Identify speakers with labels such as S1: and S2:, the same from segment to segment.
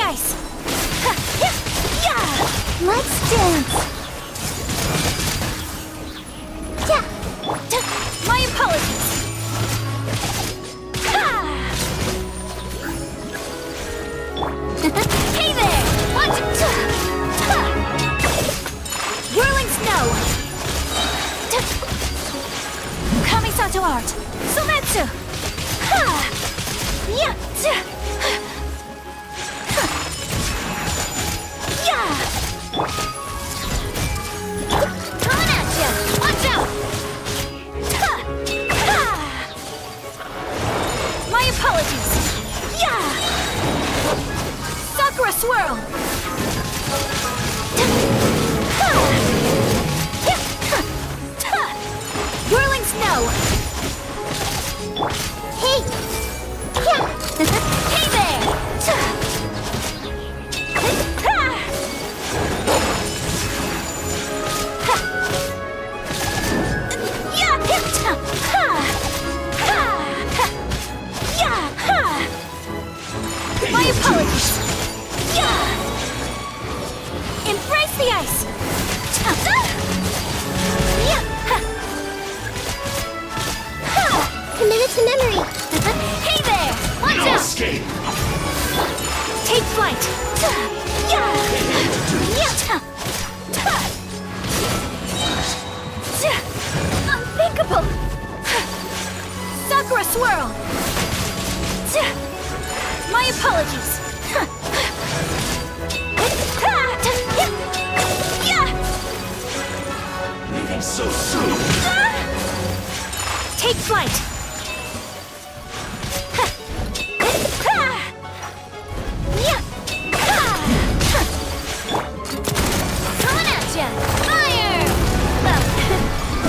S1: the ice. Let's dance. My apologies. Hey there! Watch it! Whirling snow. Kamisato art. Sumetsu. Yeah. Coming at ya! Watch out! My apologies. Yeah. Sakura swirl. Whirling snow. Hey. Hey there. My apologies. Embrace the ice. Committed to memory. Hey there. Watch out.
S2: Escape.
S1: Take flight. Unthinkable. Sakura swirl. My apologies.
S2: Leaving so soon.
S1: Take flight. Coming at ya. Fire.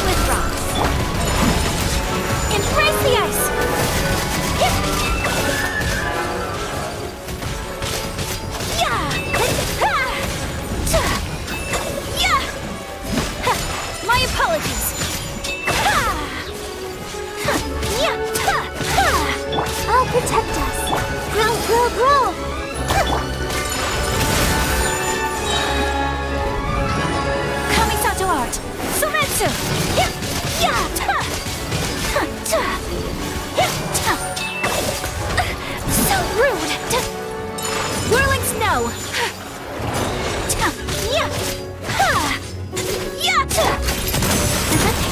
S1: With rocks. Embrace the ice. My apologies. I'll protect us. Grow, grow, grow. Kamisato art. Sumetsu. So rude. Whirling snow.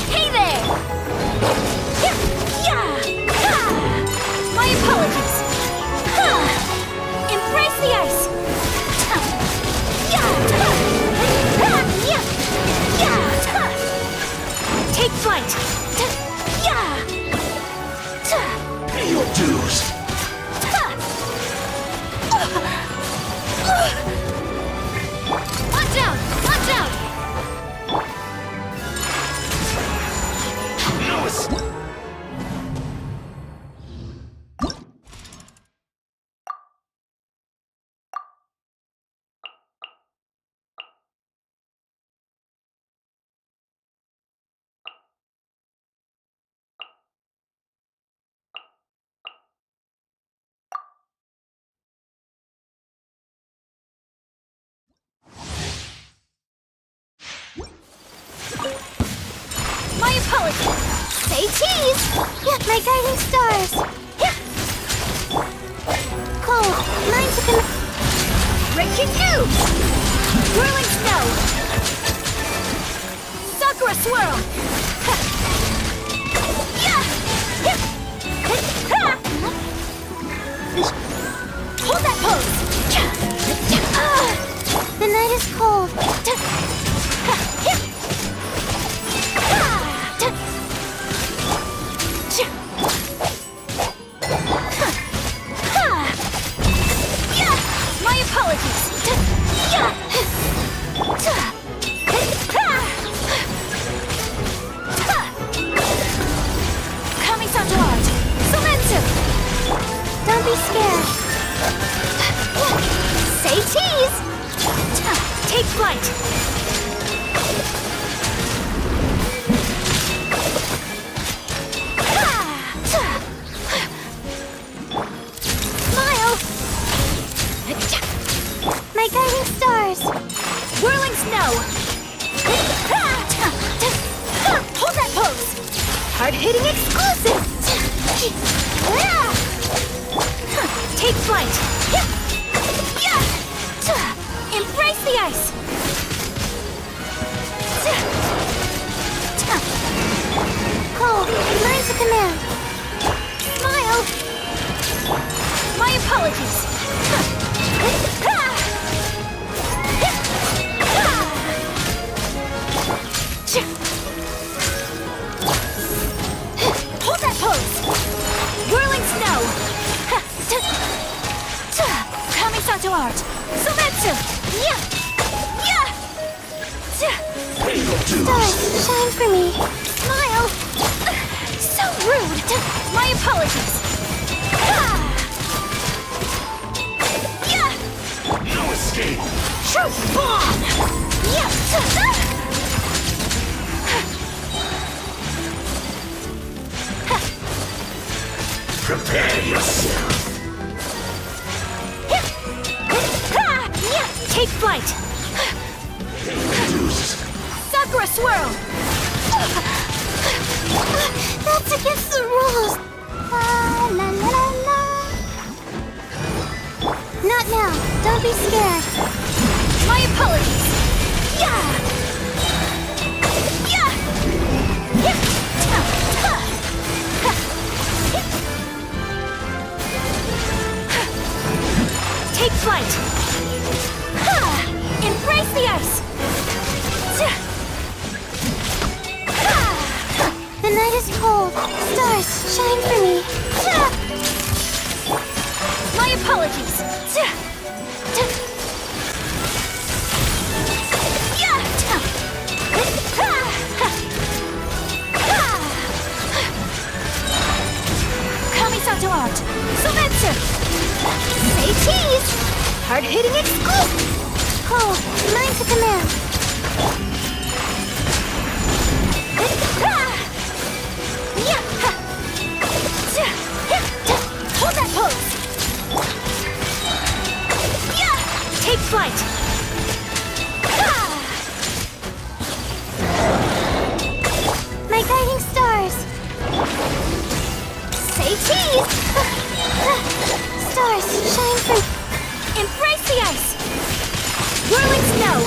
S1: Hey there. My apologies. Embrace the ice. Take flight.
S2: Pay your dues.
S1: Watch out! Watch out!
S2: No escape.
S1: My apologies. Say cheese. My guiding stars. Cold. Mine to come. Breaking news. Whirling snow. Sakura swirl. Hold that pose. The night is cold. My apologies. Kamisato art. Sumetsu. Don't be scared. Say cheese. Take flight. Smile. Whirling snow. Hold that pose. Hard-hitting exclusive. Take flight. Embrace the ice. Cold, learn to command. Smile. My apologies. Hold that pose. Whirling snow. Kamisato art. Sumetsu. Stars, shine for me. Smile. So rude. My apologies.
S2: No escape.
S1: Truth bomb.
S2: Prepare yourself.
S1: Take flight.
S2: Reduced.
S1: Sakura swirl. That's against the rules. La la la la. Not now. Don't be scared. My apologies. Take flight. Embrace the ice. The night is cold. Stars, shine for me. My apologies. Kamisato art. Sumetsu. Say cheese. Hard-hitting exclusive. Cold, learn to command. Hold that pose. Take flight. My guiding stars. Say cheese. Stars, shine for me. Embrace the ice. Whirling snow.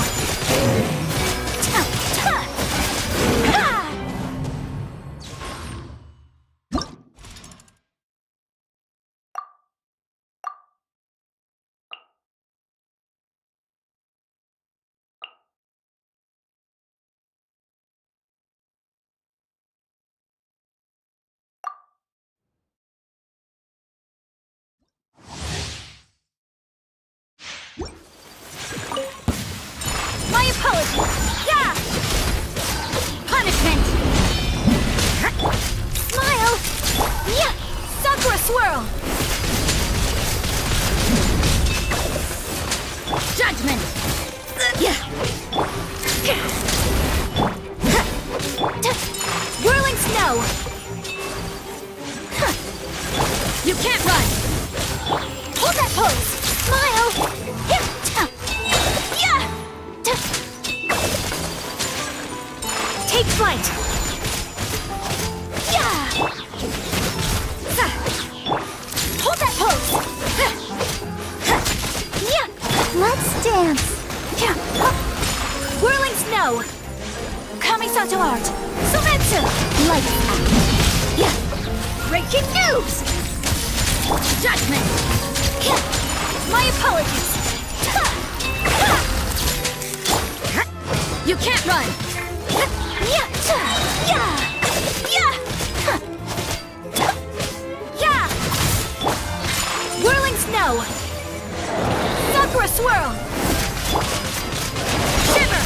S1: My apologies. Punishment. Smile. Sakura swirl. Judgment. Whirling snow. You can't run. Hold that pose. Smile. Take flight. Hold that pose. Let's dance. Whirling snow. Kamisato art. Sumetsu. Light out. Breaking news. Judgment. My apologies. You can't run. Whirling snow. Sakura swirl. Shiver.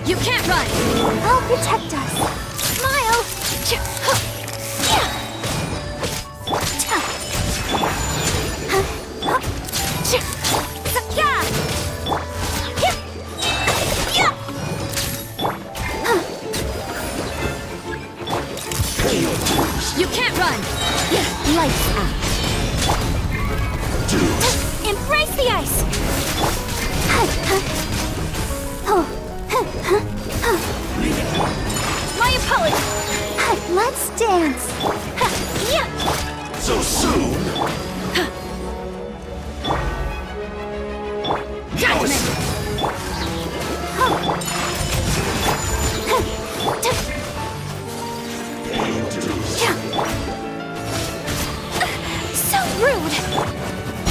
S1: You can't run. I'll protect us. Smile. Let's dance. Ha, yeah.
S2: So soon?
S1: Judgment. So rude.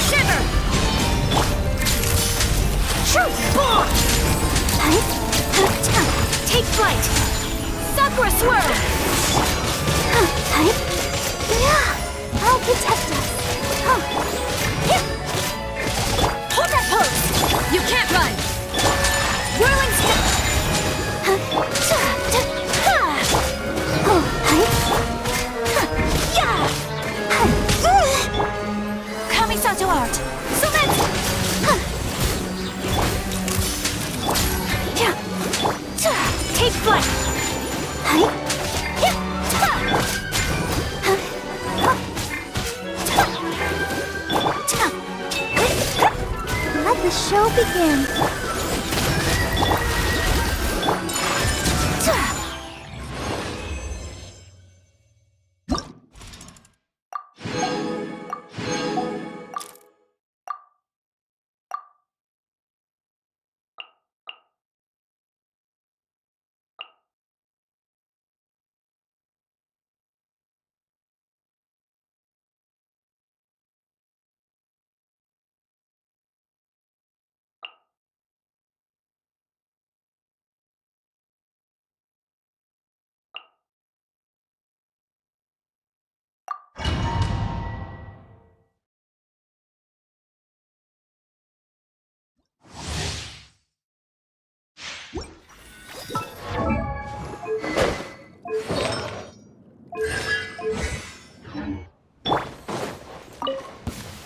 S1: Shiver. Truth bomb. Take flight. Sakura swirl. Yeah, I'll protect us. Hold that pose. You can't run. Whirling step. Kamisato art. Summit. Take flight. Let the show begin.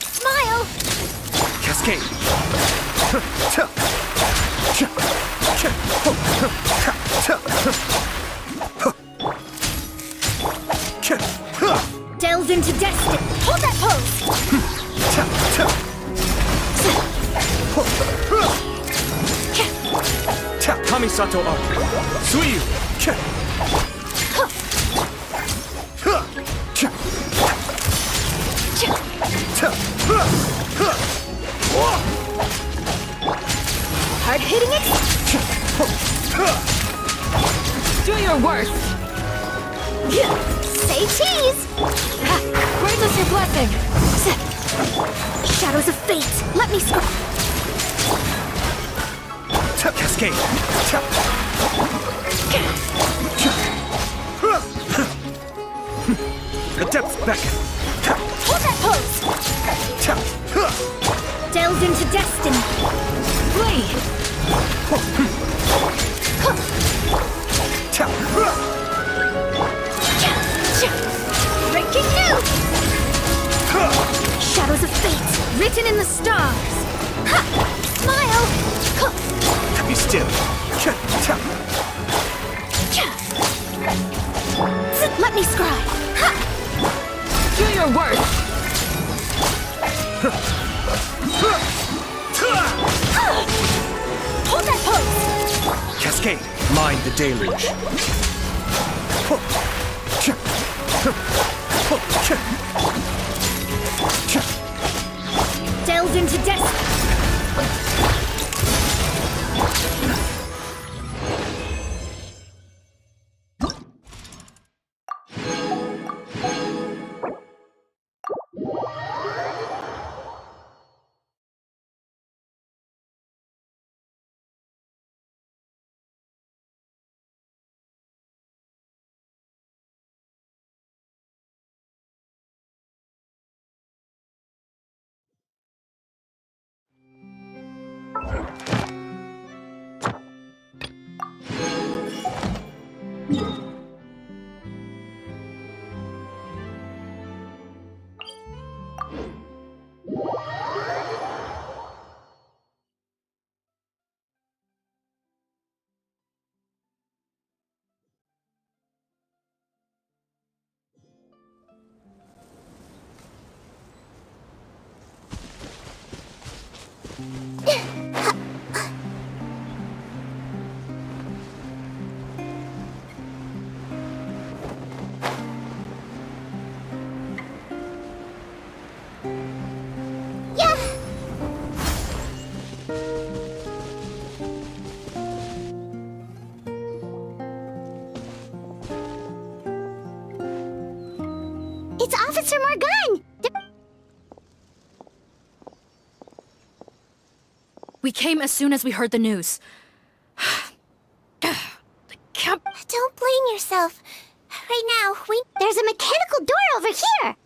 S1: Smile!
S3: Cascade!
S1: Delves into destiny. Hold that pose!
S3: Kamisato art! Suiyu!
S1: Hard-hitting it.
S4: Do your worst.
S1: Say cheese.
S4: Grant us your blessing.
S1: Shadows of fate. Let me scroll.
S3: Cascade! The depths beckon!
S1: Hold that pose. Delves into destiny.
S4: Flee.
S1: Breaking news. Shadows of fate. Written in the stars. Smile.
S3: Be still!
S1: Let me scribe.
S4: Do your worst.
S1: Hold that pose.
S3: Cascade! Mind the deluge!
S1: Delves into destiny. It's Officer Morgan!
S4: We came as soon as we heard the news. The camp...
S1: Don't blame yourself. Right now, There's a mechanical door over here!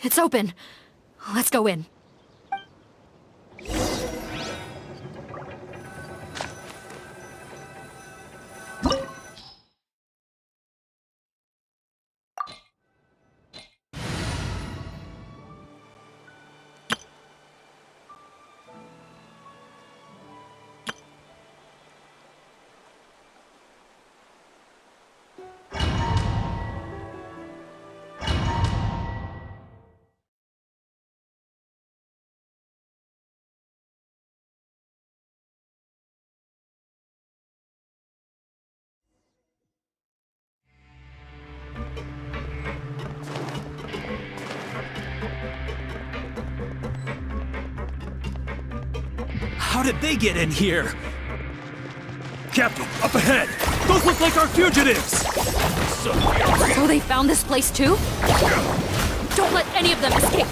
S4: It's open. Let's go in.
S3: How did they get in here? Captain, up ahead! Those look like our fugitives!
S4: So they found this place too? Don't let any of them escape!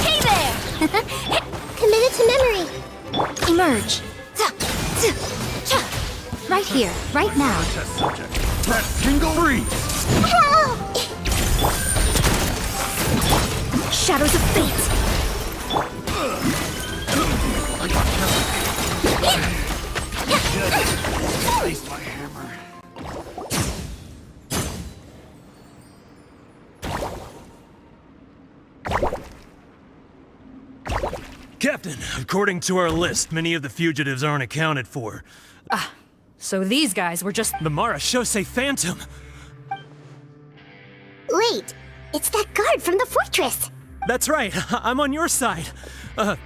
S1: Hey there! Committed to memory. Emerge. Right here, right now.
S2: Test subject. Test jingle. Freeze.
S1: Shadows of fate.
S2: I got Good. Place my hammer.
S3: Captain, according to our list, many of the fugitives aren't accounted for.
S4: So these guys were just...
S3: The Marashose Phantom!
S1: Wait, it's that guard from the fortress.
S3: That's right, I'm on your side. The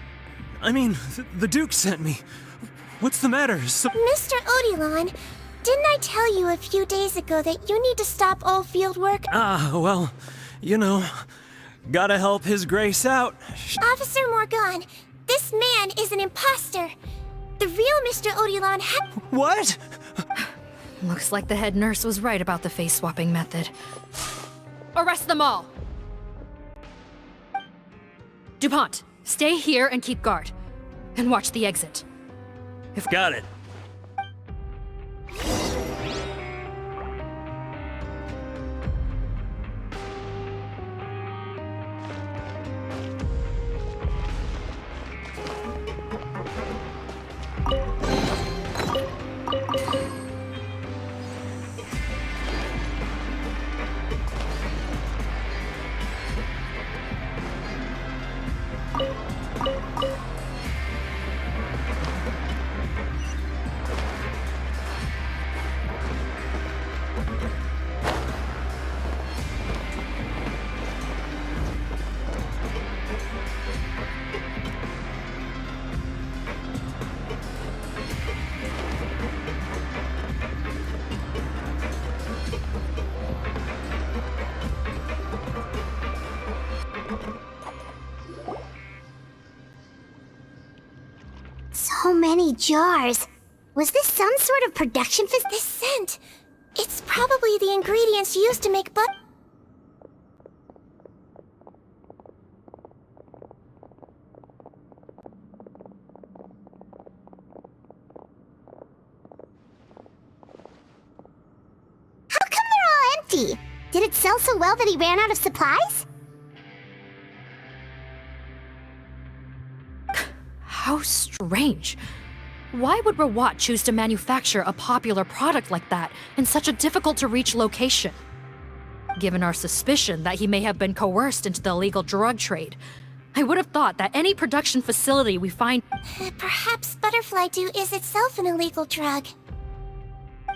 S3: Duke sent me. What's the matter?
S1: Mr. Odilon, didn't I tell you a few days ago that you need to stop all field work?
S3: Well, gotta help His Grace out.
S1: Officer Morgan, this man is an imposter. The real Mr. Odilon
S3: What?
S4: Looks like the head nurse was right about the face-swapping method. Arrest them all! DuPont, stay here and keep guard. And watch the exit.
S3: Got it.
S1: So many jars. Was this some sort of production This scent. It's probably the ingredients used to make butter. How come they're all empty? Did it sell so well that he ran out of supplies?
S4: How strange. Why would Rawat choose to manufacture a popular product like that in such a difficult-to-reach location? Given our suspicion that he may have been coerced into the illegal drug trade, I would have thought that any production facility we find...
S1: Perhaps butterfly dew is itself an illegal drug.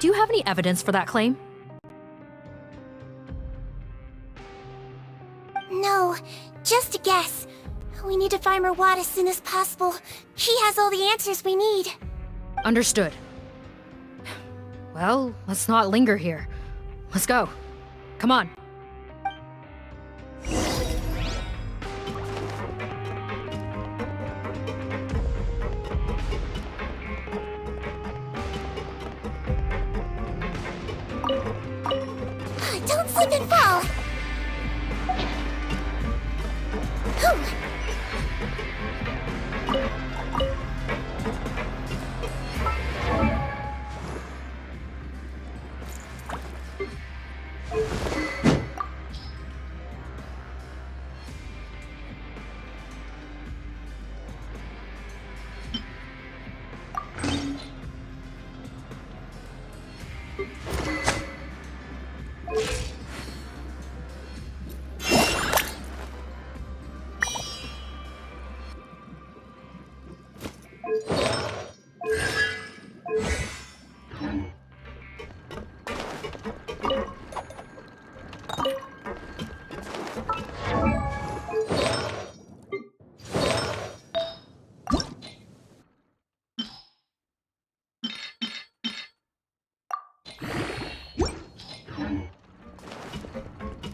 S4: Do you have any evidence for that claim?
S1: No, just a guess. We need to find Rawat as soon as possible. He has all the answers we need.
S4: Understood. Well, let's not linger here. Let's go. Come on.
S1: Don't slip and fall!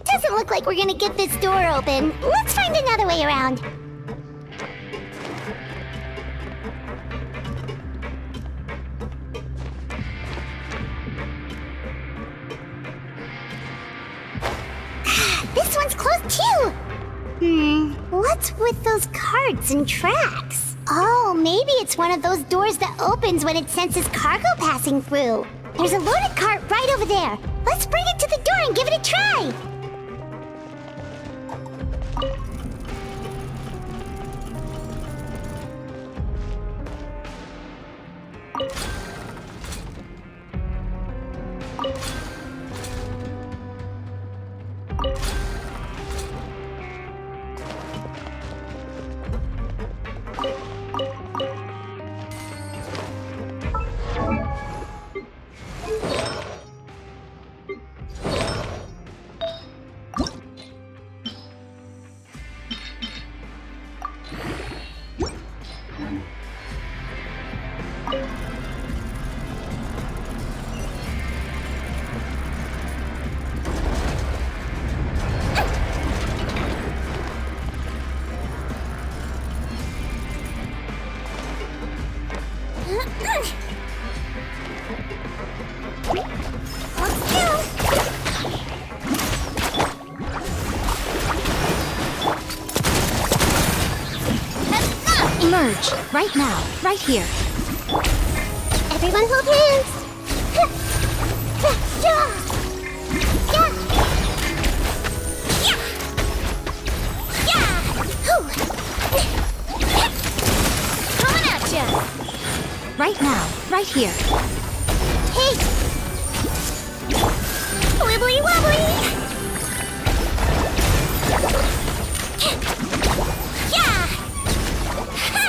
S1: Doesn't look like we're gonna get this door open. Let's find another way around. This one's closed too! What's with those carts and tracks? Oh, maybe it's one of those doors that opens when it senses cargo passing through. There's a loaded cart right over there. Let's bring it to the door and give it a try!
S4: Emerge, right now, right here.
S1: Everyone hold hands! Coming at ya!
S4: Right now, right here.
S1: Hey! Wibbly wobbly! Yeah! Ha!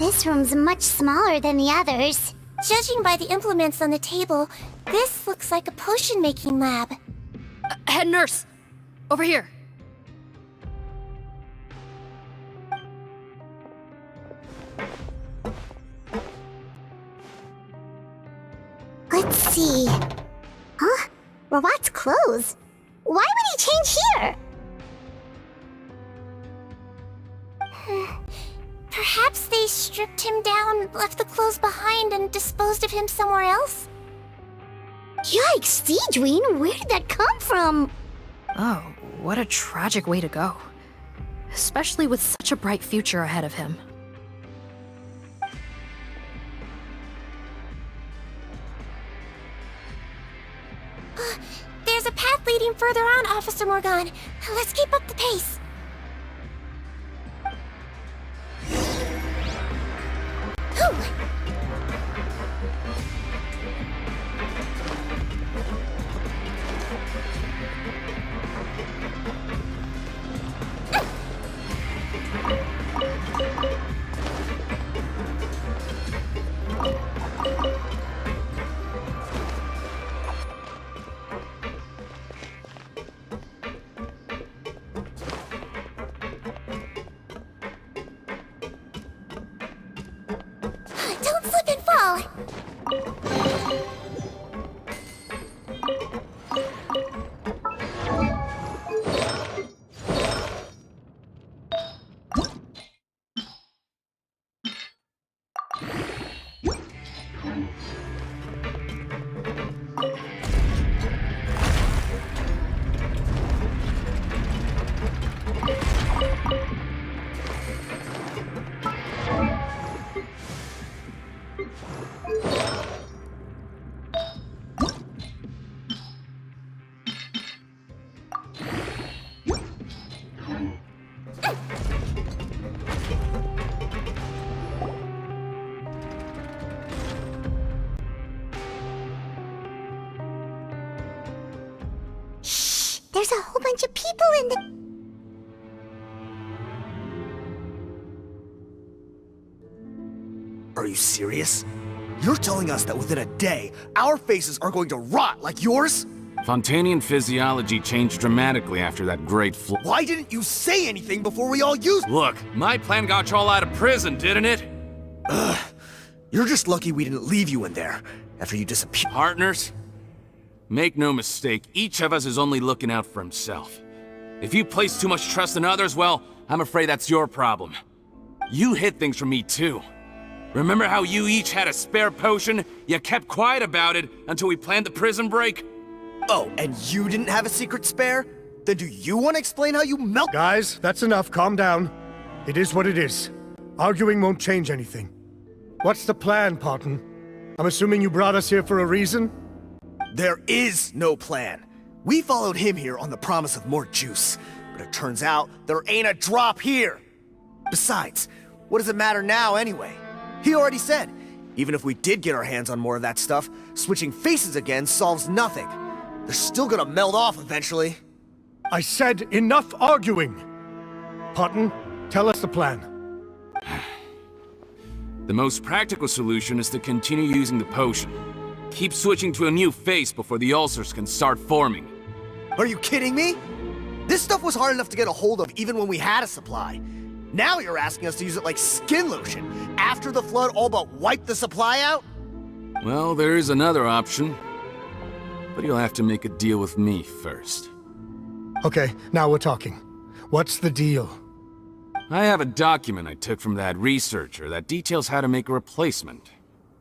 S1: This room's much smaller than the others. Judging by the implements on the table, this looks like a potion-making lab.
S4: Head nurse! Over here.
S1: Let's see. Huh? Robot's clothes? Why would he change here? Perhaps they stripped him down, left the clothes behind, and disposed of him somewhere else? Yikes, Sigewinne, where did that come from?
S4: Oh, what a tragic way to go. Especially with such a bright future ahead of him.
S1: There's a path leading further on, Officer Morgan. Let's keep up the pace. Don't slip and fall! There's a whole bunch of people in the...
S5: Are you serious? You're telling us that within a day, our faces are going to rot like yours?
S2: Fontanian physiology changed dramatically after that great flood.
S5: Why didn't you say anything before we all used...
S2: Look, my plan got you all out of prison, didn't it?
S5: You're just lucky we didn't leave you in there after you disappeared.
S2: Partners? Make no mistake, each of us is only looking out for himself. If you place too much trust in others, well, I'm afraid that's your problem. You hid things from me too. Remember how you each had a spare potion? You kept quiet about it until we planned the prison break?
S5: Oh, and you didn't have a secret spare? Then do you want to explain how you melt-
S6: Guys, that's enough. Calm down. It is what it is. Arguing won't change anything. What's the plan, Parton? I'm assuming you brought us here for a reason?
S5: There is no plan. We followed him here on the promise of more juice, but it turns out there ain't a drop here. Besides, what does it matter now anyway? He already said, even if we did get our hands on more of that stuff, switching faces again solves nothing. They're still gonna melt off eventually.
S6: I said enough arguing! Parton, tell us the plan.
S2: The most practical solution is to continue using the potion. Keep switching to a new face before the ulcers can start forming.
S5: Are you kidding me? This stuff was hard enough to get a hold of even when we had a supply. Now you're asking us to use it like skin lotion, after the flood all but wiped the supply out?
S2: Well, there is another option. But you'll have to make a deal with me first.
S6: Okay, now we're talking. What's the deal?
S2: I have a document I took from that researcher that details how to make a replacement.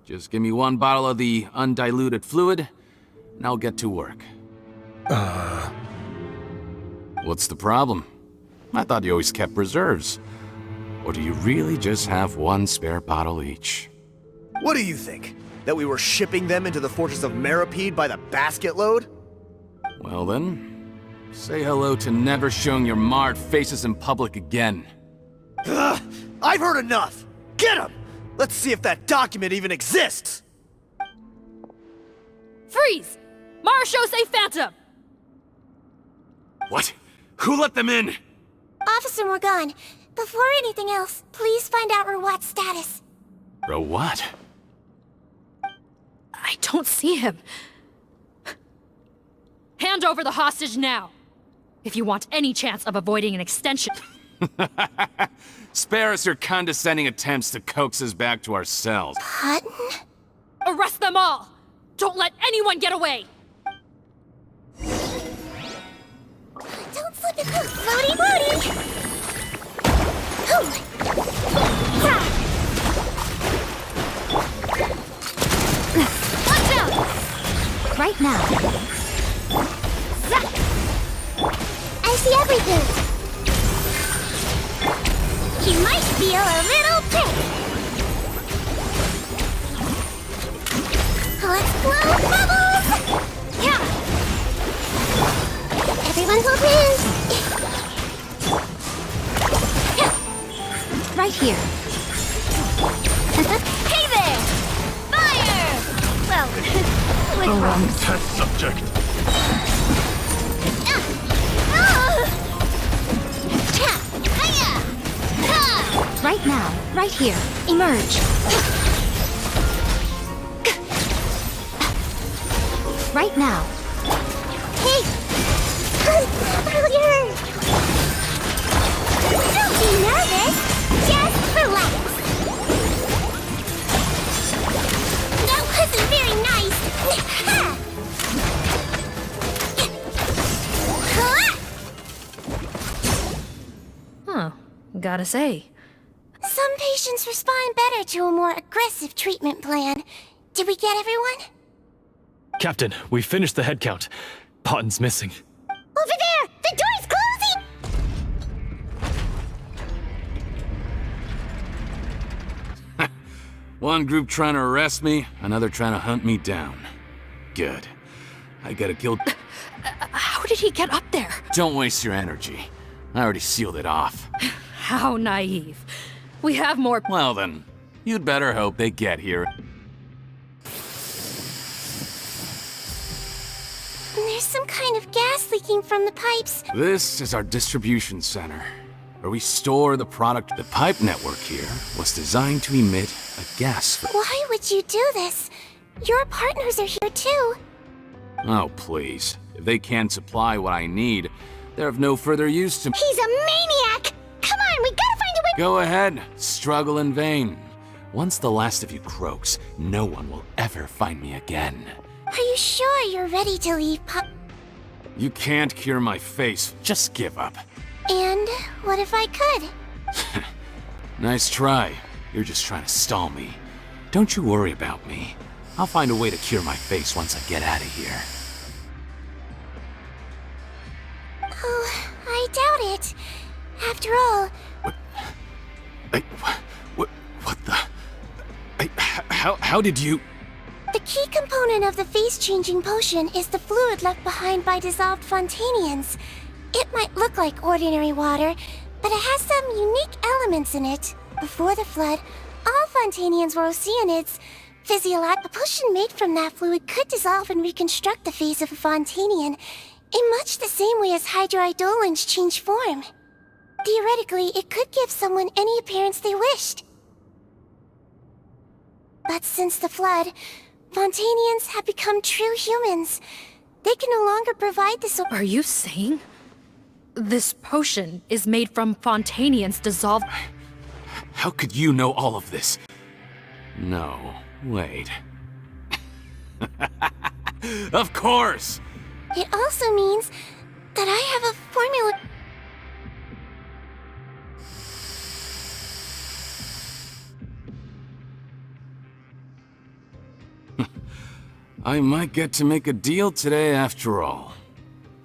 S2: Just give me one bottle of the undiluted fluid, and I'll get to work. What's the problem? I thought you always kept reserves. Or do you really just have one spare bottle each?
S5: What do you think? That we were shipping them into the fortress of Meripede by the basket load?
S2: Well then, say hello to never showing your marred faces in public again.
S5: Ugh, I've heard enough! Get him! Let's see if that document even exists!
S4: Freeze! Marshal say Phantom!
S2: What? Who let them in?
S1: Officer Morgan, before anything else, please find out Rawat's status.
S2: Bro, what?
S4: I don't see him. Hand over the hostage now, if you want any chance of avoiding an extension.
S2: Spare us your condescending attempts to coax us back to our cells.
S1: Button?
S4: Arrest them all! Don't let anyone get away!
S1: Don't slip it. Floaty, floaty. Watch out! Right now. Zack! I see everything. You might feel a little prick. Let's blow bubbles! Yeah! Everyone hold hands! Yeah. Right here. Hey there! Fire! Well, with rocks.
S3: Test subject.
S1: Right now, right here. Emerge. Right now. Hey! Earlier! Don't be nervous. Just relax. That wasn't very nice.
S4: Huh. Gotta say.
S1: Some patients respond better to a more aggressive treatment plan. Did we get everyone?
S3: Captain, we finished the head count. Potten's missing.
S1: Over there! The door's closing!
S2: One group trying to arrest me, another trying to hunt me down. Good. I gotta kill...
S4: How did he get up there?
S2: Don't waste your energy. I already sealed it off.
S4: How naive. We have more...
S2: Well then, you'd better hope they get here.
S1: There's some kind of gas leaking from the pipes.
S2: This is our distribution center, where we store the product. The pipe network here was designed to emit a gas...
S1: Why would you do this? Your partners are here too.
S2: Oh, please. If they can't supply what I need, they're of no further use to me.
S1: He's a maniac! Come on, we gotta find a way...
S2: Go ahead, struggle in vain. Once the last of you croaks, no one will ever find me again.
S1: Are you sure you're ready to leave, Pop?
S2: You can't cure my face, just give up.
S1: And what if I could?
S2: Nice try. You're just trying to stall me. Don't you worry about me. I'll find a way to cure my face once I get out of here.
S1: Oh, I doubt it. After all...
S2: What the... How did you...
S1: The key component of the face-changing potion is the fluid left behind by dissolved Fontanians. It might look like ordinary water, but it has some unique elements in it. Before the flood, all Fontanians were Oceanids. A potion made from that fluid could dissolve and reconstruct the face of a Fontanian, in much the same way as hydroidolins change form. Theoretically, it could give someone any appearance they wished. But since the flood, Fontanians have become true humans. They can no longer provide this...
S4: Are you saying this potion is made from Fontanians dissolved...
S2: How could you know all of this? No, wait. Of course!
S1: It also means that I have a formula...
S2: I might get to make a deal today after all.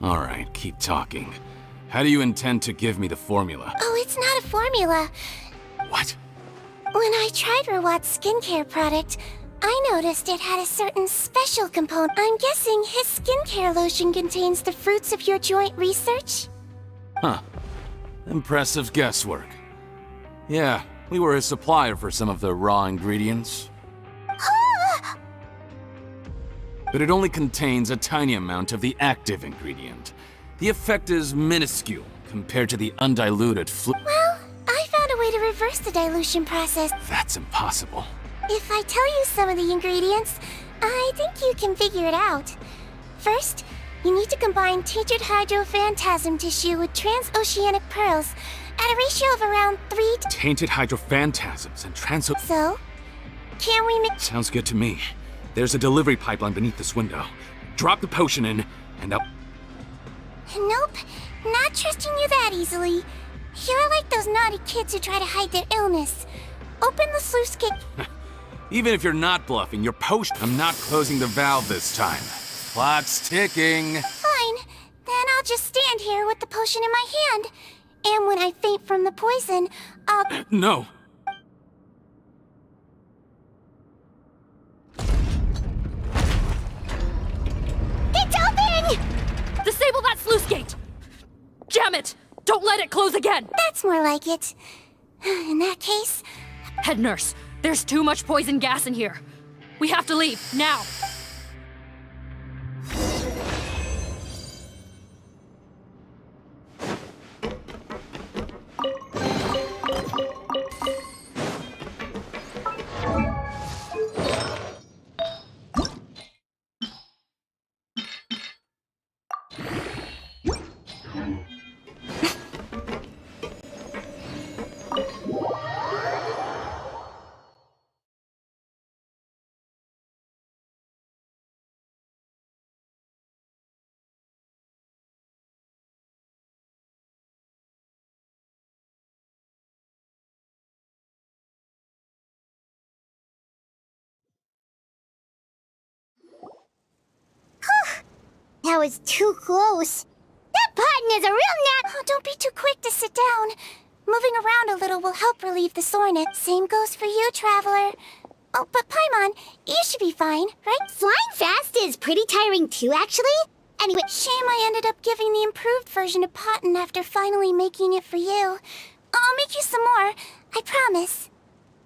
S2: Alright, keep talking. How do you intend to give me the formula?
S1: Oh, it's not a formula.
S2: What?
S1: When I tried Rawat's skincare product, I noticed it had a certain special component. I'm guessing his skincare lotion contains the fruits of your joint research?
S2: Huh. Impressive guesswork. Yeah, we were a supplier for some of the raw ingredients. But it only contains a tiny amount of the active ingredient. The effect is minuscule compared to the undiluted
S1: Well, I found a way to reverse the dilution process.
S2: That's impossible.
S1: If I tell you some of the ingredients, I think you can figure it out. First, you need to combine tainted hydrophantasm tissue with transoceanic pearls at a ratio of around 3 to...
S2: Tainted hydrophantasms and
S1: So, can we make...
S2: Sounds good to me. There's a delivery pipeline beneath this window. Drop the potion in, and I'll...
S1: Nope, not trusting you that easily. You're like those naughty kids who try to hide their illness. Open the sluice gate.
S2: Even if you're not bluffing, your potion... I'm not closing the valve this time. Clock's ticking.
S1: Fine, then I'll just stand here with the potion in my hand. And when I faint from the poison, I'll...
S2: No.
S1: It's open!
S4: Disable that sluice gate! Jam it! Don't let it close again!
S1: That's more like it. In that case...
S4: Head nurse, there's too much poison gas in here. We have to leave, now!
S1: That was too close. That button is a real Oh, don't be too quick to sit down. Moving around a little will help relieve the soreness. Same goes for you, Traveler. Oh, but Paimon, you should be fine, right? Flying fast is pretty tiring too, actually. Anyway, shame I ended up giving the improved version to Potten after finally making it for you. I'll make you some more, I promise.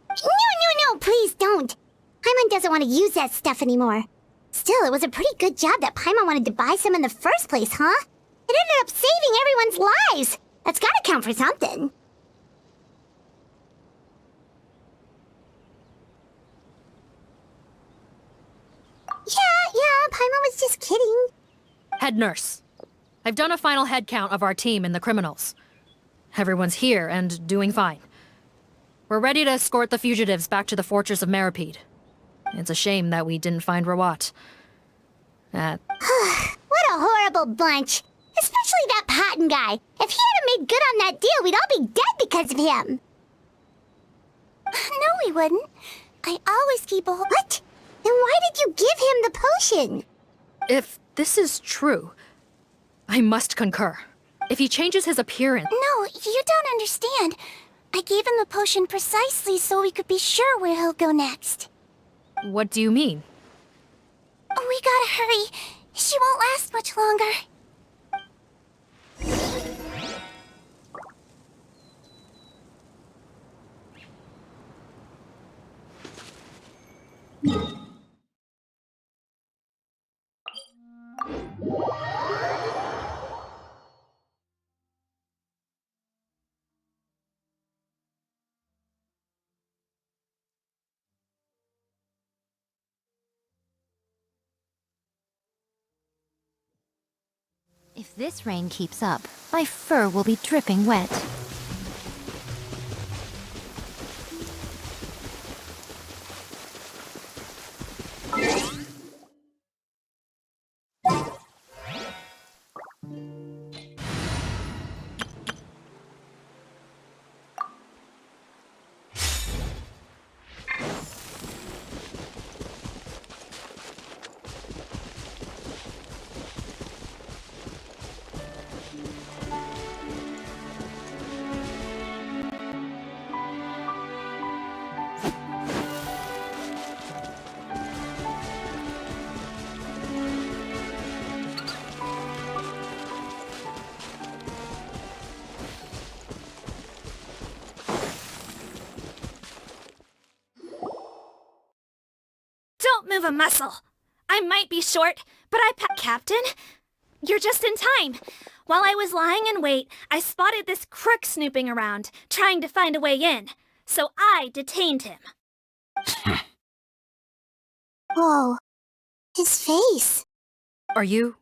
S1: No, please don't. Paimon doesn't want to use that stuff anymore. Still, it was a pretty good job that Paimon wanted to buy some in the first place, huh? It ended up saving everyone's lives. That's gotta count for something. Yeah, Paimon was just kidding.
S4: Head nurse, I've done a final head count of our team and the criminals. Everyone's here and doing fine. We're ready to escort the fugitives back to the fortress of Meripede. It's a shame that we didn't find Rawat.
S1: What a horrible bunch. Especially that Potten guy. If he hadn't made good on that deal, we'd all be dead because of him. No, we wouldn't. I always keep a... What? Then why did you give him the potion?
S4: If this is true, I must concur. If he changes his appearance...
S1: No, you don't understand. I gave him the potion precisely so we could be sure where he'll go next.
S4: What do you mean?
S1: We gotta hurry. She won't last much longer.
S7: If this rain keeps up, my fur will be dripping wet.
S8: Don't move a muscle. I might be short, but Captain, you're just in time. While I was lying in wait, I spotted this crook snooping around, trying to find a way in. So I detained him.
S1: Whoa. His face.
S4: Are you...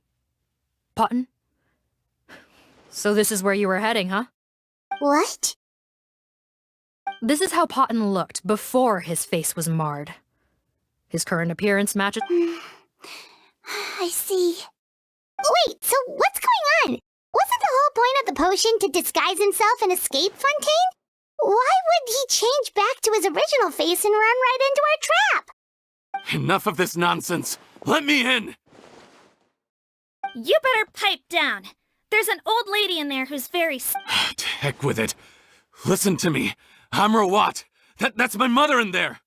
S4: Potton? So this is where you were heading, huh?
S1: What?
S4: This is how Potton looked before his face was marred. His current appearance matches...
S1: I see. Wait, so what's going on? Wasn't the whole point of the potion to disguise himself and escape Fontaine? Why would he change back to his original face and run right into our trap?
S2: Enough of this nonsense! Let me in!
S8: You better pipe down. There's an old lady in there who's very...
S2: To heck with it. Listen to me. I'm Rawat. That's my mother in there.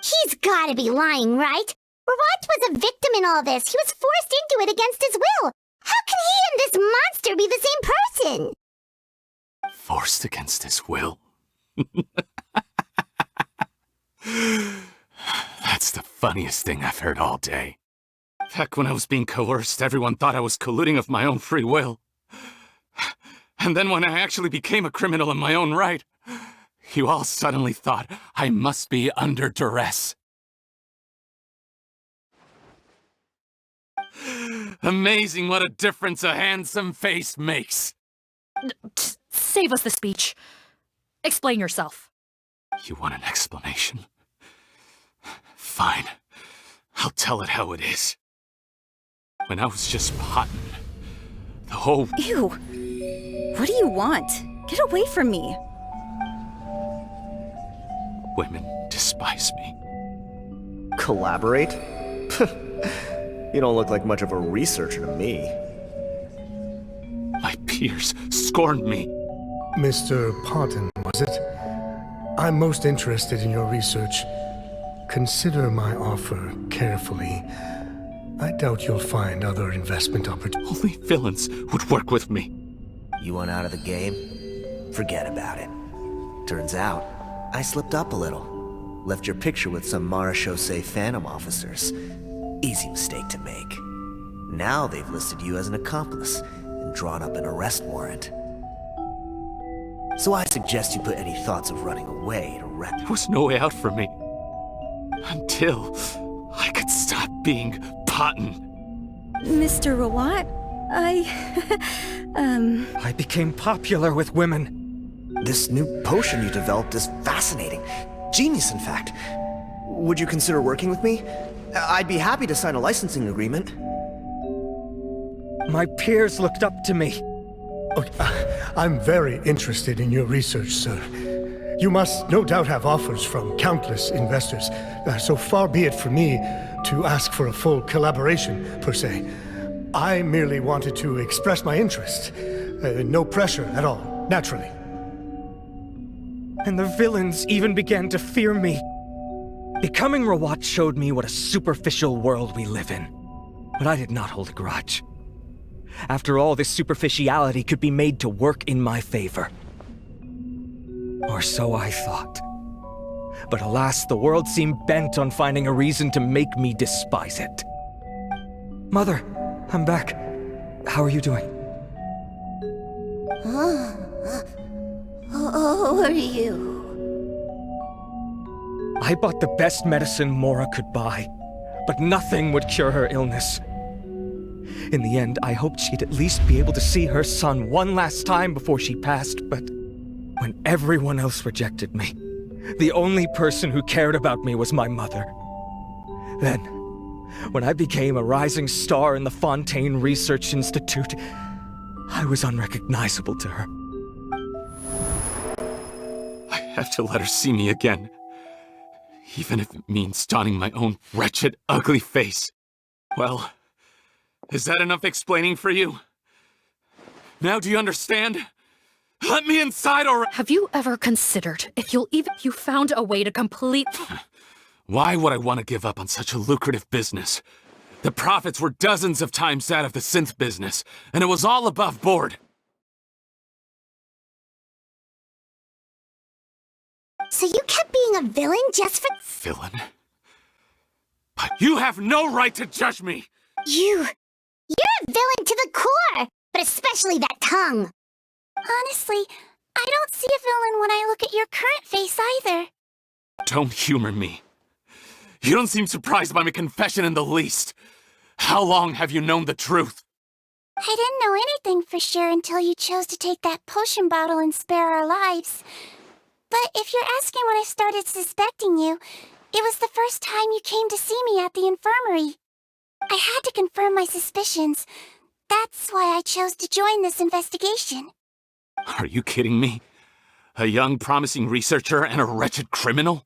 S1: He's gotta be lying, right? Rawat was a victim in all this. He was forced into it against his will. How can he and this monster be the same person?
S2: Forced against his will? That's the funniest thing I've heard all day. Heck, when I was being coerced, everyone thought I was colluding of my own free will. And then when I actually became a criminal in my own right, you all suddenly thought I must be under duress. Amazing what a difference a handsome face makes.
S4: Save us the speech. Explain yourself.
S2: You want an explanation? Fine. I'll tell it how it is. When I was just Potton, the whole...
S9: Ew. What do you want? Get away from me.
S2: Women despise me.
S5: Collaborate? You don't look like much of a researcher to me.
S2: My peers scorned me.
S6: Mr. Potton, was it? I'm most interested in your research. Consider my offer carefully. I doubt you'll find other investment opportunities.
S2: Only villains would work with me.
S5: You want out of the game? Forget about it. Turns out, I slipped up a little. Left your picture with some Marechaussee Phantom officers. Easy mistake to make. Now they've listed you as an accomplice and drawn up an arrest warrant. So I suggest you put any thoughts of running away to rest.
S2: There was no way out for me. Until I could stop being Potton.
S9: Mr. Rawat,
S3: I became popular with women.
S5: This new potion you developed is fascinating. Genius, in fact. Would you consider working with me? I'd be happy to sign a licensing agreement.
S3: My peers looked up to me.
S6: I'm very interested in your research, sir. You must no doubt have offers from countless investors, so far be it for me to ask for a full collaboration, per se. I merely wanted to express my interest. No pressure at all, naturally.
S3: And the villains even began to fear me. Becoming Rawat showed me what a superficial world we live in. But I did not hold a grudge. After all, this superficiality could be made to work in my favor. Or so I thought. But alas, the world seemed bent on finding a reason to make me despise it. Mother, I'm back. How are you doing?
S1: Who are you?
S3: I bought the best medicine Mora could buy, but nothing would cure her illness. In the end, I hoped she'd at least be able to see her son one last time before she passed, but when everyone else rejected me, the only person who cared about me was my mother. Then, when I became a rising star in the Fontaine Research Institute, I was unrecognizable to her.
S2: I have to let her see me again. Even if it means donning my own wretched, ugly face. Well, is that enough explaining for you? Now do you understand? Let me inside or...
S4: Have you ever considered if you found a way to complete...
S2: Why would I want to give up on such a lucrative business? The profits were dozens of times that of the synth business, and it was all above board.
S1: So you kept being a villain just for...
S2: Villain? But you have no right to judge me!
S1: You're a villain to the core, but especially that tongue. Honestly, I don't see a villain when I look at your current face either.
S2: Don't humor me. You don't seem surprised by my confession in the least. How long have you known the truth?
S1: I didn't know anything for sure until you chose to take that potion bottle and spare our lives. But if you're asking when I started suspecting you, it was the first time you came to see me at the infirmary. I had to confirm my suspicions. That's why I chose to join this investigation.
S2: Are you kidding me? A young, promising researcher and a wretched criminal?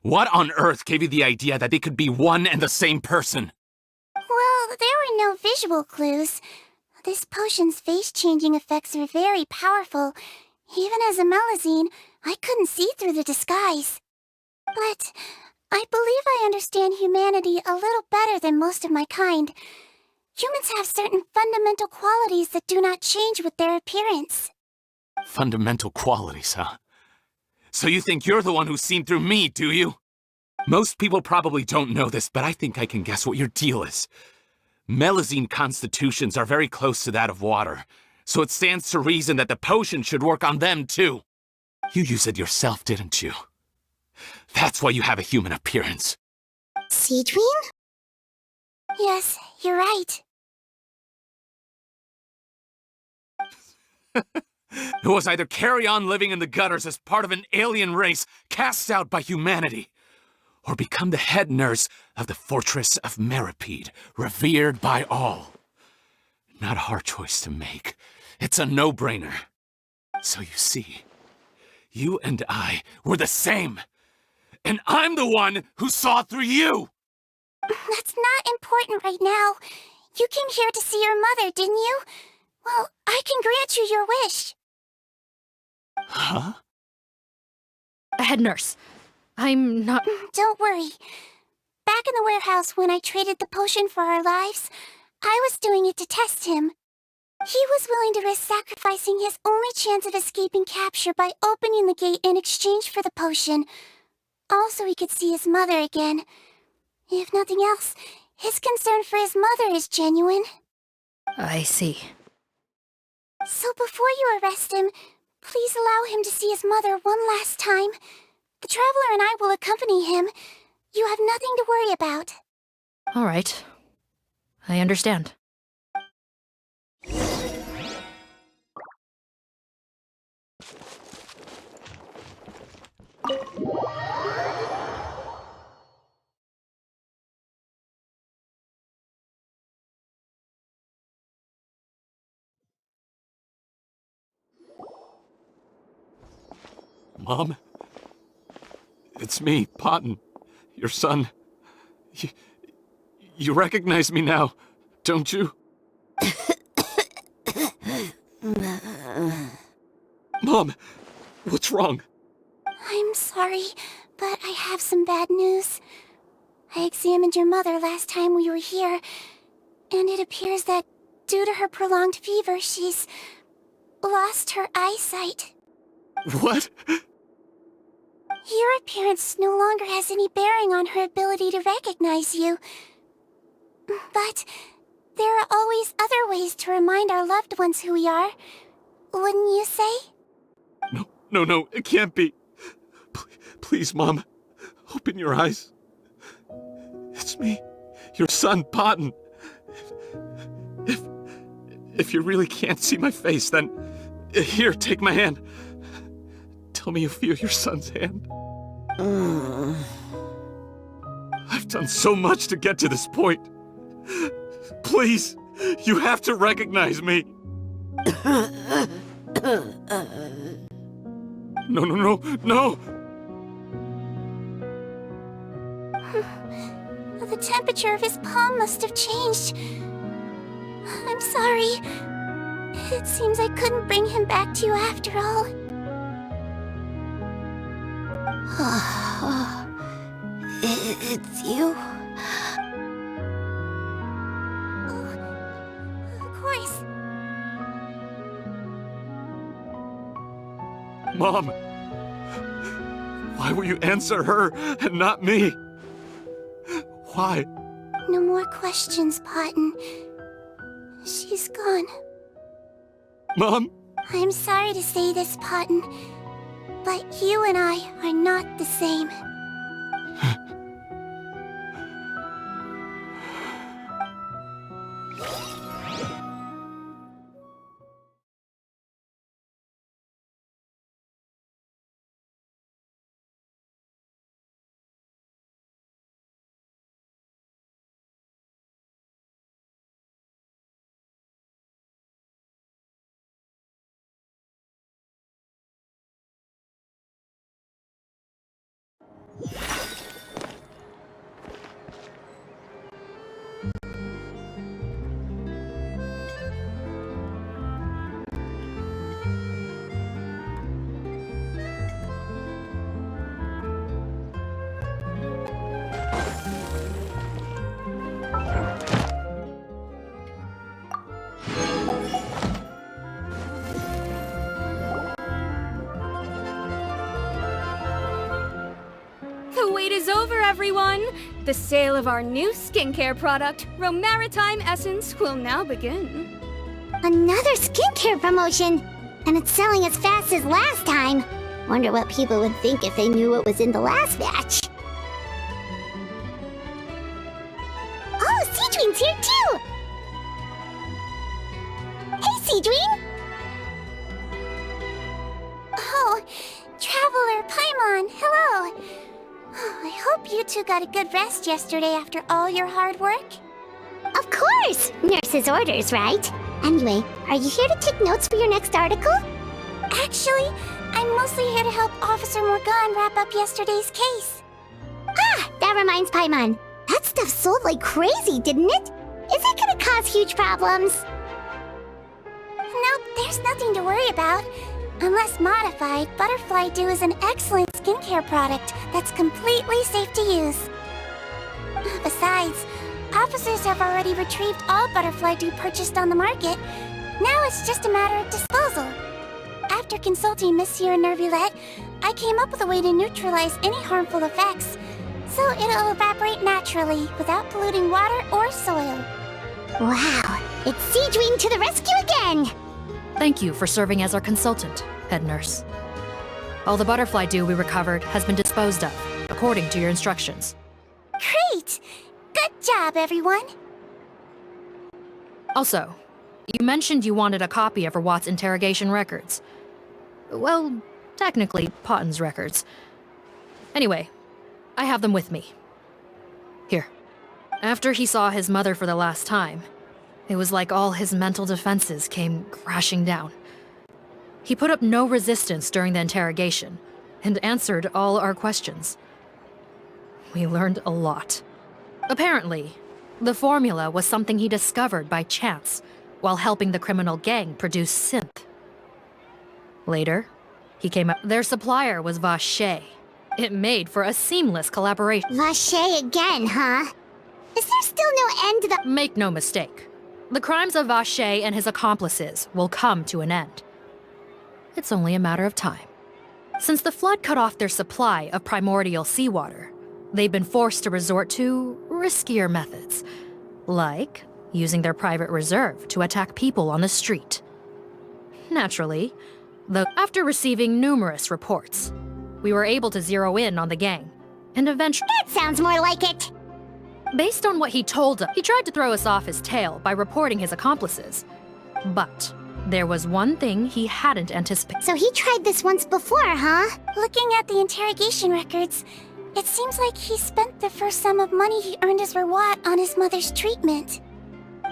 S2: What on earth gave you the idea that they could be one and the same person?
S1: Well, there were no visual clues. This potion's face-changing effects are very powerful. Even as a Melusine, I couldn't see through the disguise. But I believe I understand humanity a little better than most of my kind. Humans have certain fundamental qualities that do not change with their appearance.
S2: Fundamental qualities, huh? So you think you're the one who's seen through me, do you? Most people probably don't know this, but I think I can guess what your deal is. Melusine constitutions are very close to that of water, so it stands to reason that the potion should work on them too. You used it yourself, didn't you? That's why you have a human appearance.
S1: Sigewinne? Yes, you're right.
S2: It was either carry on living in the gutters as part of an alien race cast out by humanity, or become the head nurse of the fortress of Meripede, revered by all. Not a hard choice to make. It's a no-brainer. So you see, you and I were the same. And I'm the one who saw through you!
S1: That's not important right now. You came here to see your mother, didn't you? Well, I can grant you your wish.
S2: Huh?
S4: Head nurse, I'm not...
S1: Don't worry. Back in the warehouse when I traded the potion for our lives, I was doing it to test him. He was willing to risk sacrificing his only chance of escaping capture by opening the gate in exchange for the potion. Also, he could see his mother again. If nothing else, his concern for his mother is genuine.
S4: I see.
S1: So before you arrest him, please allow him to see his mother one last time. The Traveler and I will accompany him. You have nothing to worry about.
S4: All right. I understand.
S2: Mom? It's me, Potton, your son. You recognize me now, don't you? Mom, what's wrong?
S1: I'm sorry, but I have some bad news. I examined your mother last time we were here, and it appears that due to her prolonged fever, she's lost her eyesight.
S2: What?
S1: Your appearance no longer has any bearing on her ability to recognize you. But there are always other ways to remind our loved ones who we are. Wouldn't you say?
S2: No, it can't be. Please, Mom, open your eyes. It's me, your son, Potton. If you really can't see my face, then here, take my hand. Tell me you feel your son's hand. I've done so much to get to this point. Please, you have to recognize me. No.
S1: The temperature of his palm must have changed. I'm sorry. It seems I couldn't bring him back to you after all. It's you? Of course.
S2: Mom, why will you answer her and not me? Why?
S1: No more questions, Potton. She's gone.
S2: Mom?
S1: I'm sorry to say this, Potton, but you and I are not the same.
S9: The wait is over, everyone! The sale of our new skincare product, Romaritime Essence, will now begin.
S1: Another skincare promotion! And it's selling as fast as last time. Wonder what people would think if they knew what was in the last batch. Oh, Sigewinne's here too! Hey, Sigewinne! Oh, Traveler Paimon, hello! Oh, I hope you two got a good rest yesterday after all your hard work. Of course! Nurse's orders, right? Anyway, are you here to take notes for your next article? Actually, I'm mostly here to help Officer Morgan wrap up yesterday's case. Ah, that reminds Paimon. That stuff sold like crazy, didn't it? Is it gonna cause huge problems? Nope, there's nothing to worry about. Unless modified, Butterfly Dew is an excellent skincare product that's completely safe to use. Besides, officers have already retrieved all Butterfly Dew purchased on the market. Now it's just a matter of disposal. After consulting Monsieur Nervulette, I came up with a way to neutralize any harmful effects, so it'll evaporate naturally without polluting water or soil. Wow, it's Sigewinne to the rescue again!
S4: Thank you for serving as our consultant, head nurse. All the butterfly dew we recovered has been disposed of, according to your instructions.
S1: Great! Good job, everyone!
S4: Also, you mentioned you wanted a copy of Rawat's interrogation records. Well, technically, Potten's records. Anyway, I have them with me. Here. After he saw his mother for the last time, it was like all his mental defenses came crashing down. He put up no resistance during the interrogation, and answered all our questions. We learned a lot. Apparently, the formula was something he discovered by chance while helping the criminal gang produce synth. Later, he came up. Their supplier was Vache. It made for a seamless collaboration.
S1: Vache again, huh? Is there still no end to the—
S4: Make no mistake. The crimes of Vache and his accomplices will come to an end. It's only a matter of time. Since the flood cut off their supply of primordial seawater, they've been forced to resort to riskier methods, like using their private reserve to attack people on the street. Naturally, though, after receiving numerous reports, we were able to zero in on the gang, and eventually—
S1: That sounds more like it!
S4: Based on what he told us, he tried to throw us off his tail by reporting his accomplices. But there was one thing he hadn't anticipated.
S1: So he tried this once before, huh? Looking at the interrogation records, it seems like he spent the first sum of money he earned as Rawat on his mother's treatment.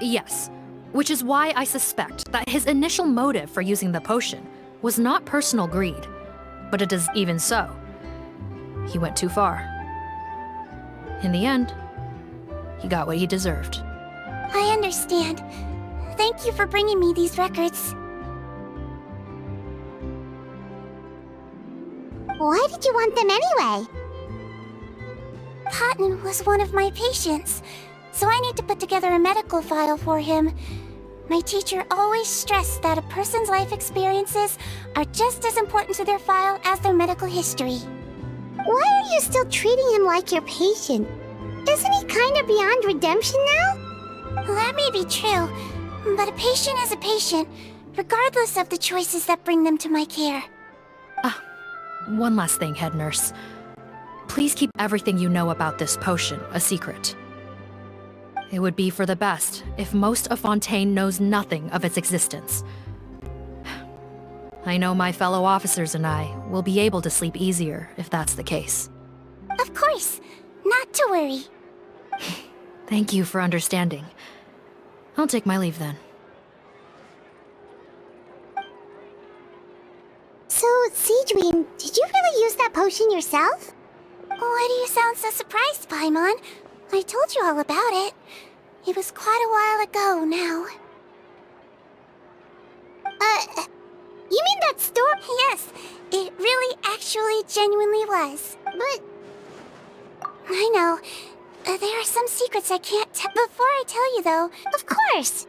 S4: Yes, which is why I suspect that his initial motive for using the potion was not personal greed, but it is even so. He went too far. In the end, he got what he deserved.
S1: I understand. Thank you for bringing me these records. Why did you want them anyway? Potten was one of my patients, so I need to put together a medical file for him. My teacher always stressed that a person's life experiences are just as important to their file as their medical history. Why are you still treating him like your patient? Isn't he kinda beyond redemption now? That may be true, but a patient is a patient, regardless of the choices that bring them to my care.
S4: One last thing, head nurse. Please keep everything you know about this potion a secret. It would be for the best if most of Fontaine knows nothing of its existence. I know my fellow officers and I will be able to sleep easier if that's the case.
S1: Of course, not to worry.
S4: Thank you for understanding. I'll take my leave then.
S1: So, Sigewinne, did you really use that potion yourself? Why do you sound so surprised, Paimon? I told you all about it. It was quite a while ago now. You mean that story? Yes, it really actually genuinely was. But... I know. There are some secrets I can't tell. Before I tell you, though... Of course!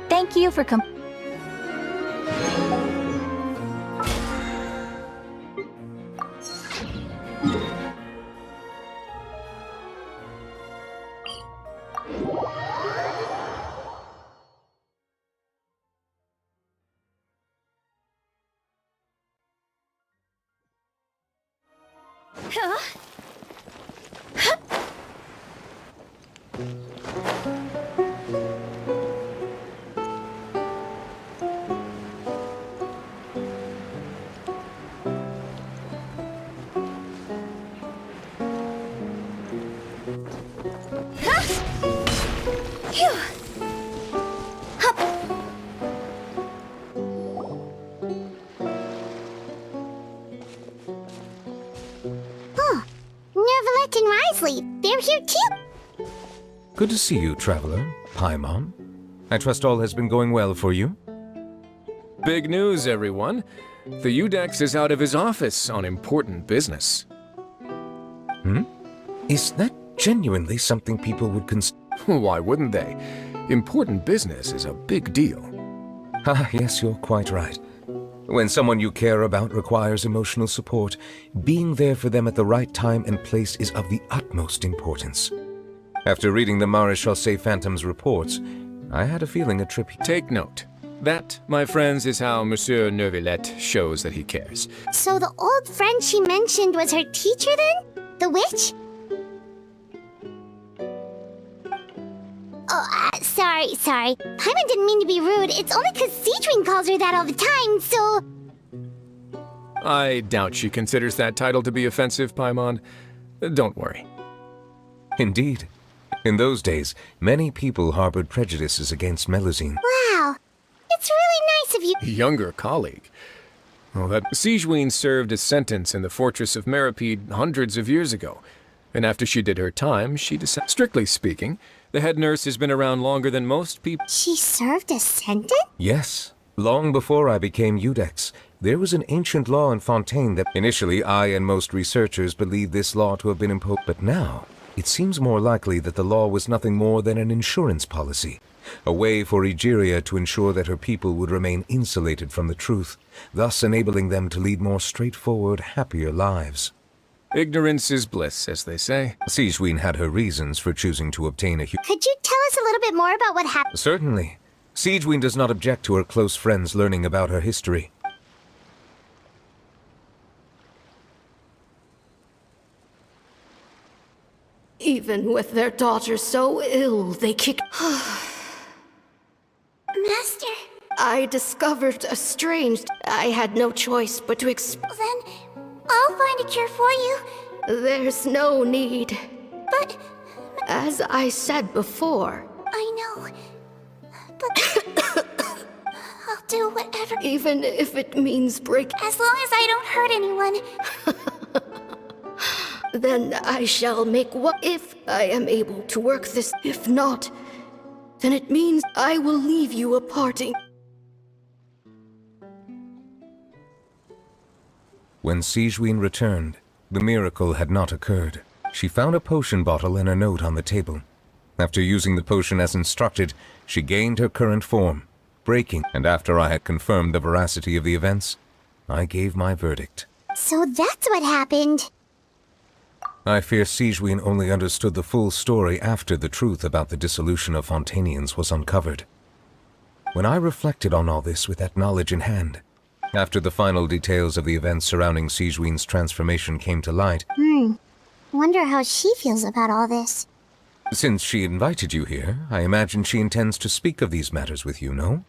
S7: Thank you for Neverlet and Risley, they're here too!
S10: Good to see you, Traveler. Paimon. I trust all has been going well for you?
S11: Big news, everyone. The Udex is out of his office on important business.
S10: Is that genuinely something people would consider?
S11: Why wouldn't they? Important business is a big deal.
S10: Ah, yes, you're quite right. When someone you care about requires emotional support, being there for them at the right time and place is of the utmost importance. After reading the Maréchal Phantom's reports, I had a feeling a trip...
S11: Take note. That, my friends, is how Monsieur Neuvillette shows that he cares.
S1: So the old friend she mentioned was her teacher then? The witch? Oh, sorry. Paimon didn't mean to be rude. It's only because Sigewinne calls her that all the time, so...
S11: I doubt she considers that title to be offensive, Paimon. Don't worry.
S10: Indeed. In those days, many people harbored prejudices against Melusine.
S1: Wow. It's really nice of you.
S11: Younger colleague. Well, that Sigewinne served a sentence in the fortress of Meripede hundreds of years ago. And after she did her time, she decided... Strictly speaking, the head nurse has been around longer than most people.
S1: She served a sentence?
S10: Yes. Long before I became Udex, there was an ancient law in Fontaine that initially I and most researchers believed this law to have been imposed. But now, it seems more likely that the law was nothing more than an insurance policy. A way for Egeria to ensure that her people would remain insulated from the truth, thus enabling them to lead more straightforward, happier lives.
S11: Ignorance is bliss, as they say.
S10: Sigewinne had her reasons for choosing to obtain a...
S1: Could you tell us a little bit more about what happened?
S10: Certainly. Sigewinne does not object to her close friends learning about her history.
S12: Even with their daughter so ill, they kicked...
S1: Master?
S12: I discovered a strange... I had no choice but to
S1: Then, I'll find a cure for you.
S12: There's no need.
S1: But...
S12: As I said before...
S1: I know. But... I'll do whatever...
S12: Even if it means break...
S1: As long as I don't hurt anyone.
S12: Then I shall make what... If I am able to work this... If not, then it means I will leave you a parting...
S10: When Sigewinne returned, the miracle had not occurred. She found a potion bottle and a note on the table. After using the potion as instructed, she gained her current form, breaking, and after I had confirmed the veracity of the events, I gave my verdict.
S1: So that's what happened.
S10: I fear Sigewinne only understood the full story after the truth about the dissolution of Fontanians was uncovered. When I reflected on all this with that knowledge in hand, after the final details of the events surrounding Sigewinne's transformation came to light...
S1: Wonder how she feels about all this.
S10: Since she invited you here, I imagine she intends to speak of these matters with you, no?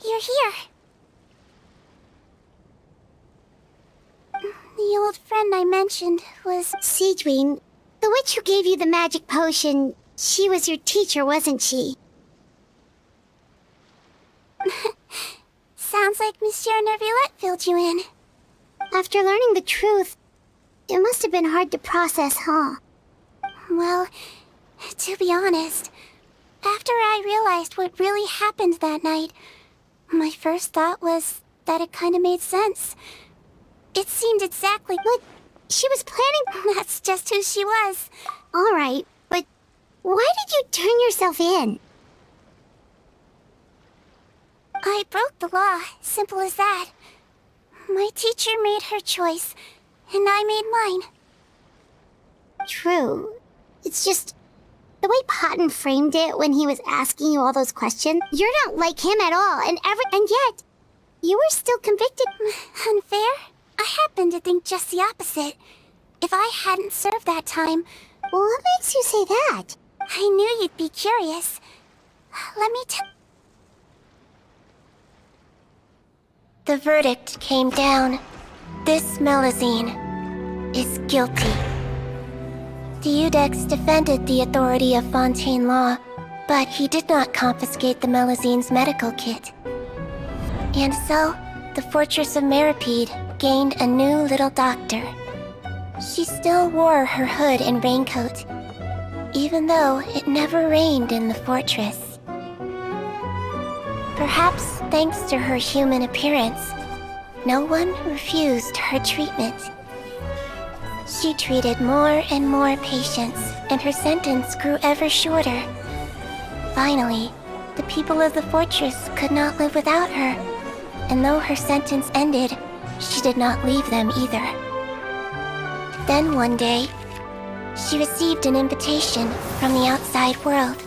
S1: You're here. The old friend I mentioned was Sigewinne, the witch who gave you the magic potion. She was your teacher, wasn't she? Sounds like Monsieur Neuvillette filled you in. After learning the truth, it must have been hard to process, huh? Well, to be honest, after I realized what really happened that night, my first thought was that it kind of made sense. It seemed exactly like she was planning. That's just who she was. All right, but why did you turn yourself in? I broke the law, simple as that. My teacher made her choice, and I made mine. True. It's just the way Potton framed it when he was asking you all those questions. You're not like him at all, and yet you were still convicted. Unfair? I happen to think just the opposite. If I hadn't served that time... What makes you say that? I knew you'd be curious. Let me tell... The verdict came down. This Melusine is guilty. The Iudex defended the authority of Fontaine law, but he did not confiscate the Melusine's medical kit. And so, the fortress of Meripede gained a new little doctor. She still wore her hood and raincoat, even though it never rained in the fortress. Perhaps thanks to her human appearance, no one refused her treatment. She treated more and more patients, and her sentence grew ever shorter. Finally, the people of the fortress could not live without her, and though her sentence ended, she did not leave them either. Then one day, she received an invitation from the outside world.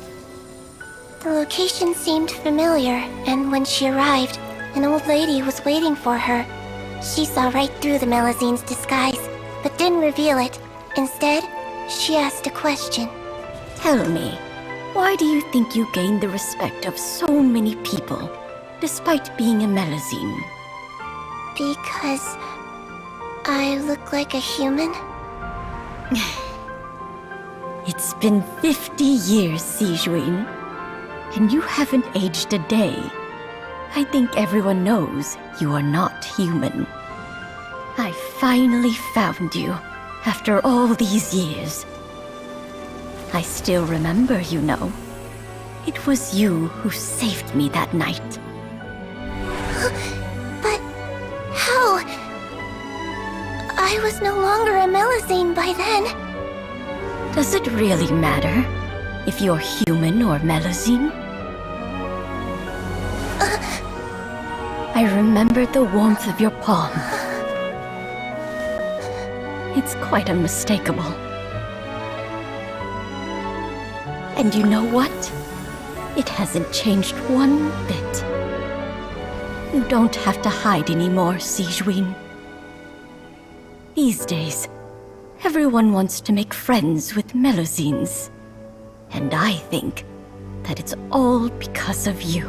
S1: The location seemed familiar, and when she arrived, an old lady was waiting for her. She saw right through the Melusine's disguise, but didn't reveal it. Instead, she asked a question.
S13: Tell me, why do you think you gained the respect of so many people, despite being a Melusine?
S1: Because I look like a human?
S13: It's been 50 years, Sigewinne, and you haven't aged a day. I think everyone knows you are not human. I finally found you, after all these years. I still remember, you know. It was you who saved me that night.
S1: But how? I was no longer a Melusine by then.
S13: Does it really matter if you're human or Melusine? I remember the warmth of your palm. It's quite unmistakable. And you know what? It hasn't changed one bit. You don't have to hide anymore, Sigewinne. These days, everyone wants to make friends with Melusines. And I think that it's all because of you.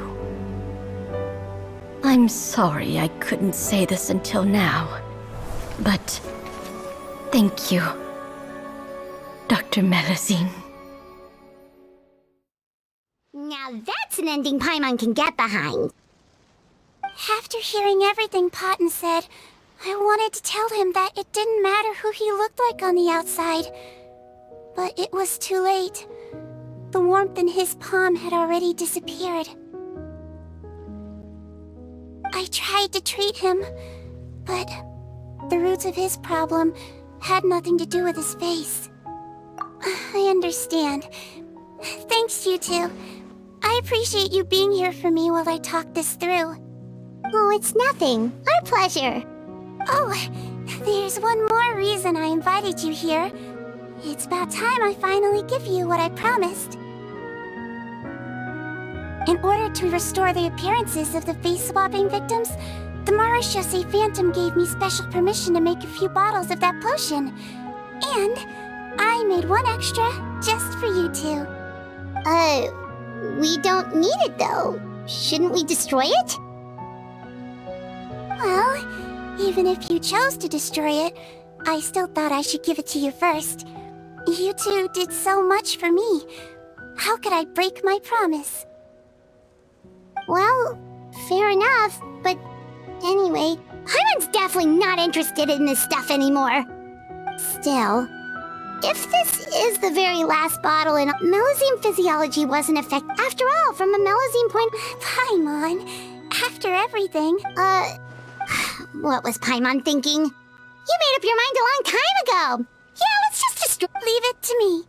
S13: I'm sorry I couldn't say this until now, but thank you, Dr. Melusine.
S1: Now that's an ending Paimon can get behind. After hearing everything Potton said, I wanted to tell him that it didn't matter who he looked like on the outside. But it was too late. The warmth in his palm had already disappeared. I tried to treat him, but the roots of his problem had nothing to do with his face. I understand. Thanks, you two. I appreciate you being here for me while I talk this through. Oh, it's nothing. Our pleasure. Oh, there's one more reason I invited you here. It's about time I finally give you what I promised. In order to restore the appearances of the face-swapping victims, the Marechaussee Phantom gave me special permission to make a few bottles of that potion. And I made one extra just for you two. We don't need it though. Shouldn't we destroy it? Well, even if you chose to destroy it, I still thought I should give it to you first. You two did so much for me. How could I break my promise? Well, fair enough, but anyway, Paimon's definitely not interested in this stuff anymore. Still, if this is the very last bottle and Melazine physiology was in effect, after all, from a Melazine point, Paimon, after everything, what was Paimon thinking? You made up your mind a long time ago. Yeah, let's just destroy. Leave it to me.